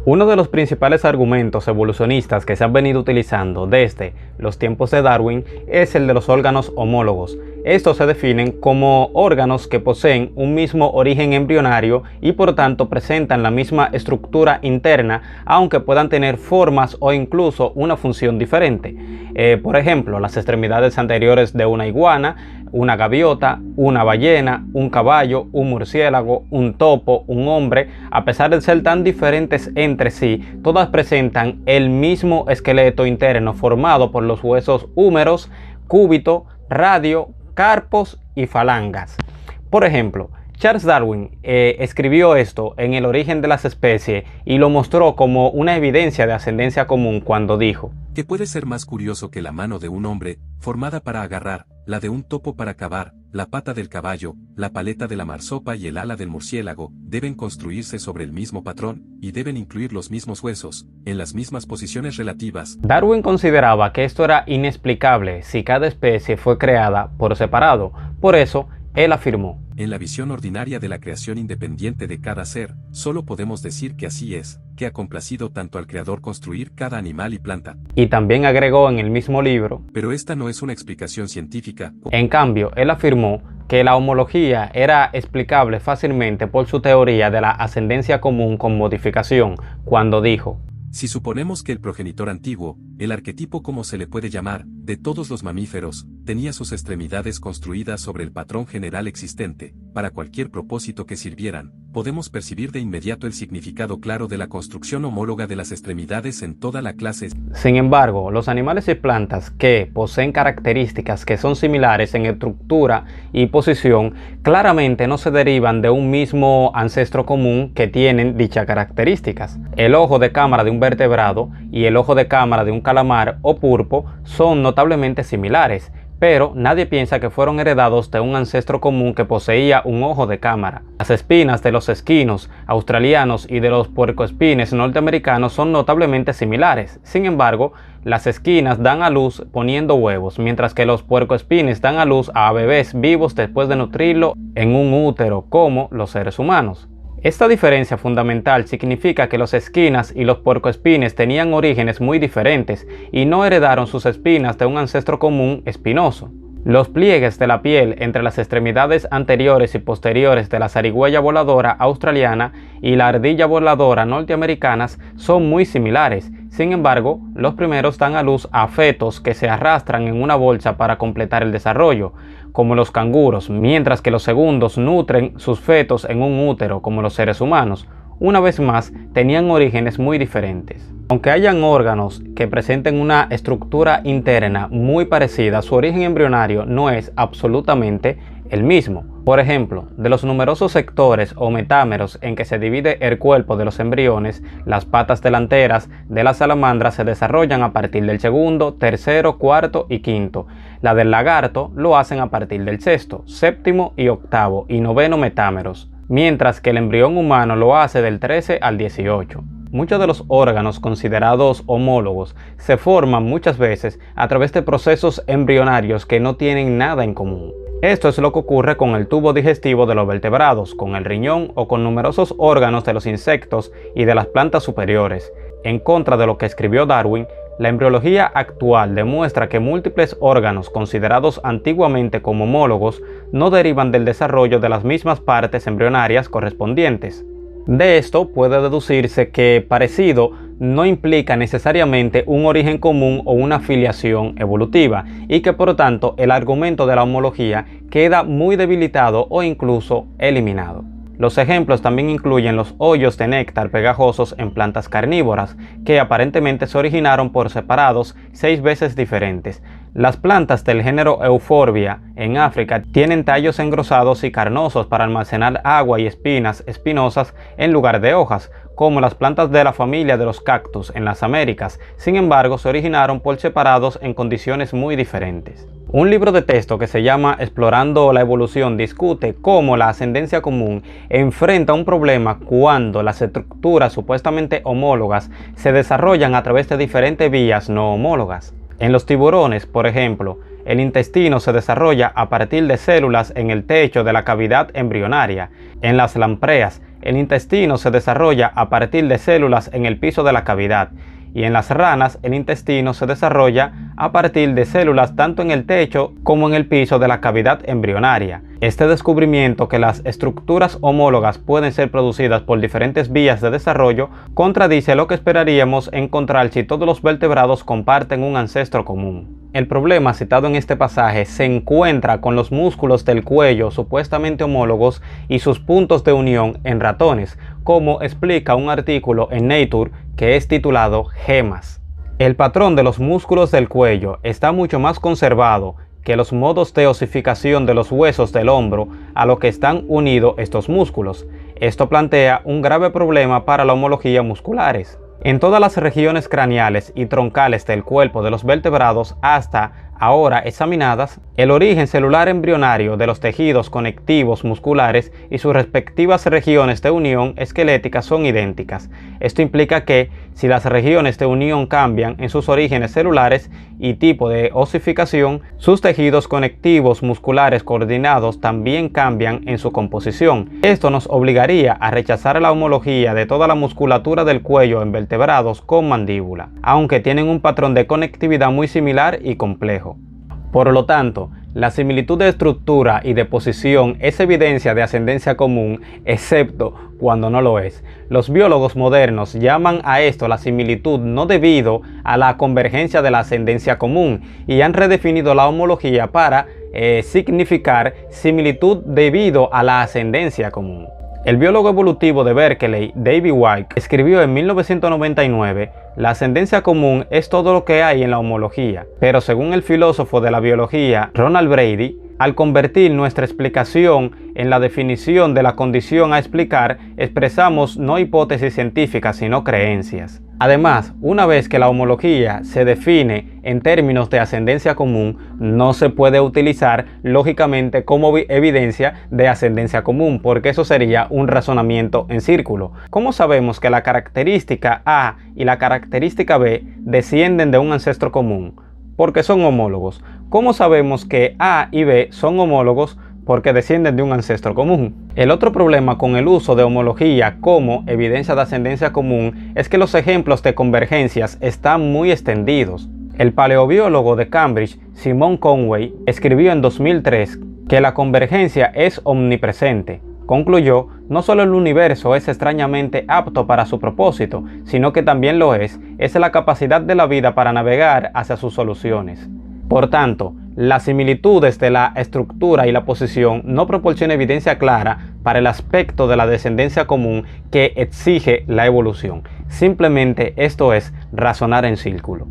Uno de los principales argumentos evolucionistas que se han venido utilizando desde los tiempos de Darwin es el de los órganos homólogos. Estos se definen como órganos que poseen un mismo origen embrionario y por tanto presentan la misma estructura interna, aunque puedan tener formas o incluso una función diferente. Por ejemplo, las extremidades anteriores de una iguana, una gaviota, una ballena, un caballo, un murciélago, un topo, un hombre, a pesar de ser tan diferentes entre sí, todas presentan el mismo esqueleto interno formado por los huesos húmeros, cúbito, radio, carpos y falangas. Por ejemplo, Charles Darwin escribió esto en El origen de las especies y lo mostró como una evidencia de ascendencia común cuando dijo: ¿Qué puede ser más curioso que la mano de un hombre, formada para agarrar, la de un topo para cavar, la pata del caballo, la paleta de la marsopa y el ala del murciélago, deben construirse sobre el mismo patrón, y deben incluir los mismos huesos, en las mismas posiciones relativas? Darwin consideraba que esto era inexplicable si cada especie fue creada por separado. Por eso, él afirmó: En la visión ordinaria de la creación independiente de cada ser, solo podemos decir que así es, que ha complacido tanto al Creador construir cada animal y planta. Y también agregó en el mismo libro: Pero esta no es una explicación científica. En cambio, él afirmó que la homología era explicable fácilmente por su teoría de la ascendencia común con modificación, cuando dijo: Si suponemos que el progenitor antiguo, el arquetipo como se le puede llamar, de todos los mamíferos, tenía sus extremidades construidas sobre el patrón general existente, para cualquier propósito que sirvieran, podemos percibir de inmediato el significado claro de la construcción homóloga de las extremidades en toda la clase. Sin embargo, los animales y plantas que poseen características que son similares en estructura y posición, claramente no se derivan de un mismo ancestro común que tienen dichas características. El ojo de cámara de un vertebrado y el ojo de cámara de un calamar o pulpo son notablemente similares, pero nadie piensa que fueron heredados de un ancestro común que poseía un ojo de cámara. Las espinas de los esquinos australianos y de los puercoespines norteamericanos son notablemente similares. Sin embargo, las esquinas dan a luz poniendo huevos, mientras que los puercoespines dan a luz a bebés vivos después de nutrirlo en un útero, como los seres humanos. Esta diferencia fundamental significa que los esquinas y los puercoespines tenían orígenes muy diferentes y no heredaron sus espinas de un ancestro común espinoso. Los pliegues de la piel entre las extremidades anteriores y posteriores de la zarigüeya voladora australiana y la ardilla voladora norteamericanas son muy similares. Sin embargo, los primeros dan a luz a fetos que se arrastran en una bolsa para completar el desarrollo, como los canguros, mientras que los segundos nutren sus fetos en un útero, como los seres humanos. Una vez más, tenían orígenes muy diferentes. Aunque hayan órganos que presenten una estructura interna muy parecida, su origen embrionario no es absolutamente el mismo. Por ejemplo, de los numerosos sectores o metámeros en que se divide el cuerpo de los embriones, las patas delanteras de las salamandras se desarrollan a partir del segundo, tercero, cuarto y quinto. La del lagarto lo hacen a partir del sexto, séptimo y octavo y noveno metámeros, mientras que el embrión humano lo hace del 13 al 18. Muchos de los órganos considerados homólogos se forman muchas veces a través de procesos embrionarios que no tienen nada en común. Esto es lo que ocurre con el tubo digestivo de los vertebrados, con el riñón o con numerosos órganos de los insectos y de las plantas superiores. En contra de lo que escribió Darwin, la embriología actual demuestra que múltiples órganos considerados antiguamente como homólogos no derivan del desarrollo de las mismas partes embrionarias correspondientes. De esto puede deducirse que parecido no implica necesariamente un origen común o una filiación evolutiva, y que por tanto el argumento de la homología queda muy debilitado o incluso eliminado. Los ejemplos también incluyen los hoyos de néctar pegajosos en plantas carnívoras, que aparentemente se originaron por separados 6 veces diferentes. Las plantas del género Euphorbia en África tienen tallos engrosados y carnosos para almacenar agua y espinas espinosas en lugar de hojas, como las plantas de la familia de los cactus en las Américas. Sin embargo, se originaron por separados en condiciones muy diferentes. Un libro de texto que se llama Explorando la evolución discute cómo la ascendencia común enfrenta un problema cuando las estructuras supuestamente homólogas se desarrollan a través de diferentes vías no homólogas. En los tiburones, por ejemplo, el intestino se desarrolla a partir de células en el techo de la cavidad embrionaria. En las lampreas, el intestino se desarrolla a partir de células en el piso de la cavidad. Y en las ranas, el intestino se desarrolla a partir de células tanto en el techo como en el piso de la cavidad embrionaria. Este descubrimiento que las estructuras homólogas pueden ser producidas por diferentes vías de desarrollo contradice lo que esperaríamos encontrar si todos los vertebrados comparten un ancestro común. El problema citado en este pasaje se encuentra con los músculos del cuello supuestamente homólogos y sus puntos de unión en ratones, como explica un artículo en Nature que es titulado Gemas. El patrón de los músculos del cuello está mucho más conservado que los modos de osificación de los huesos del hombro a lo que están unidos estos músculos. Esto plantea un grave problema para la homología musculares. En todas las regiones craneales y troncales del cuerpo de los vertebrados hasta ahora examinadas, el origen celular embrionario de los tejidos conectivos musculares y sus respectivas regiones de unión esquelética son idénticas. Esto implica que, si las regiones de unión cambian en sus orígenes celulares y tipo de osificación, sus tejidos conectivos musculares coordinados también cambian en su composición. Esto nos obligaría a rechazar la homología de toda la musculatura del cuello en vertebrados con mandíbula, aunque tienen un patrón de conectividad muy similar y complejo. Por lo tanto, la similitud de estructura y de posición es evidencia de ascendencia común, excepto cuando no lo es. Los biólogos modernos llaman a esto la similitud no debido a la convergencia de la ascendencia común y han redefinido la homología para significar similitud debido a la ascendencia común. El biólogo evolutivo de Berkeley, David White, escribió en 1999: la ascendencia común es todo lo que hay en la homología, pero según el filósofo de la biología Ronald Brady, al convertir nuestra explicación en la definición de la condición a explicar, expresamos no hipótesis científicas sino creencias. Además, una vez que la homología se define en términos de ascendencia común, no se puede utilizar lógicamente como evidencia de ascendencia común, porque eso sería un razonamiento en círculo. ¿Cómo sabemos que la característica A y la característica B descienden de un ancestro común? Porque son homólogos. ¿Cómo sabemos que A y B son homólogos? Porque descienden de un ancestro común. El otro problema con el uso de homología como evidencia de ascendencia común es que los ejemplos de convergencias están muy extendidos. El paleobiólogo de Cambridge, Simon Conway, escribió en 2003 que la convergencia es omnipresente. Concluyó: no solo el universo es extrañamente apto para su propósito, sino que también lo es la capacidad de la vida para navegar hacia sus soluciones. Por tanto, las similitudes de la estructura y la posición no proporcionan evidencia clara para el aspecto de la descendencia común que exige la evolución. Simplemente esto es razonar en círculo.